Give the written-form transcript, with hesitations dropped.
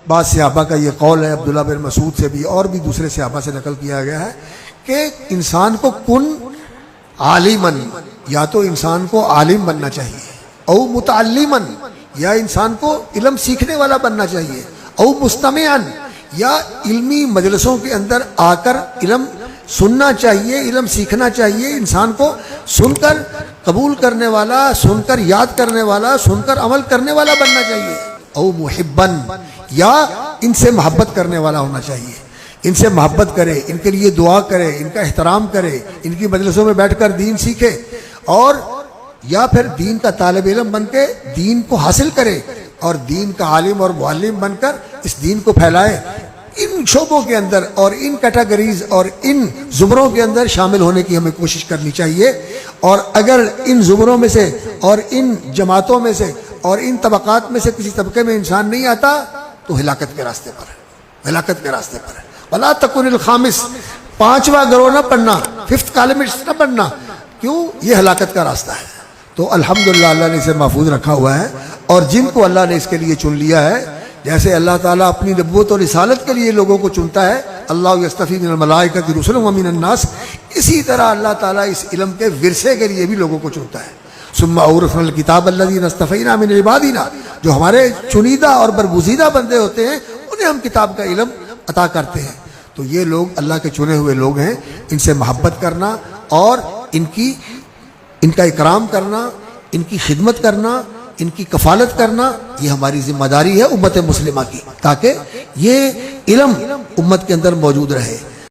بعض صحابہ کا یہ قول ہے، عبداللہ بن مسعود سے بھی اور بھی دوسرے صحابہ سے نقل کیا گیا ہے کہ انسان کو کن عالمن، یا تو انسان کو عالم بننا چاہیے، او متعلمن، یا انسان کو علم سیکھنے والا بننا چاہیے، او مستمعن، یا علمی مجلسوں کے اندر آ کر علم سننا چاہیے، علم سیکھنا چاہیے، انسان کو سن کر قبول کرنے والا، سن کر یاد کرنے والا، سن کر عمل کرنے والا بننا چاہیے، او محبن، یا ان سے محبت کرنے والا ہونا چاہیے، ان سے محبت کرے، ان کے لیے دعا کرے، ان کا احترام کرے، ان کی مجلسوں میں بیٹھ کر دین سیکھے، اور یا پھر دین کا طالب علم بن کے دین کو حاصل کرے اور دین کا عالم اور معلم بن کر اس دین کو پھیلائے۔ ان شعبوں کے اندر اور ان کیٹیگریز اور ان زمروں کے اندر شامل ہونے کی ہمیں کوشش کرنی چاہیے، اور اگر ان زمروں میں سے اور ان جماعتوں میں سے اور ان طبقات میں سے کسی طبقے میں انسان نہیں آتا تو ہلاکت کے راستے پر ہے، ہلاکت کے راستے پر ہے۔ ولا تکن الخامس، پانچواں گروہ نہ پڑھنا، ففتھ کالمسٹ نہ پڑھنا، کیوں؟ یہ ہلاکت کا راستہ ہے۔ تو الحمدللہ اللہ نے اسے محفوظ رکھا ہوا ہے، اور جن کو اللہ نے اس کے لیے چن لیا ہے، جیسے اللہ تعالیٰ اپنی نبوت اور رسالت کے لیے لوگوں کو چنتا ہے، اللہ یصطفی من الملائکۃ رسلا ومن الناس، اسی طرح اللہ تعالیٰ اس علم کے ورثے کے لیے بھی لوگوں کو چنتا ہے۔ ثم اورثنا الکتاب الذین اصطفینا من عبادنا، جو ہمارے چنیدہ اور برگزیدہ بندے ہوتے ہیں انہیں ہم کتاب کا علم عطا کرتے ہیں۔ تو یہ لوگ اللہ کے چنے ہوئے لوگ ہیں، ان سے محبت کرنا اور ان کا اکرام کرنا، ان کی خدمت کرنا، ان کی کفالت کرنا، یہ ہماری ذمہ داری ہے امت مسلمہ کی، تاکہ یہ علم امت کے اندر موجود رہے۔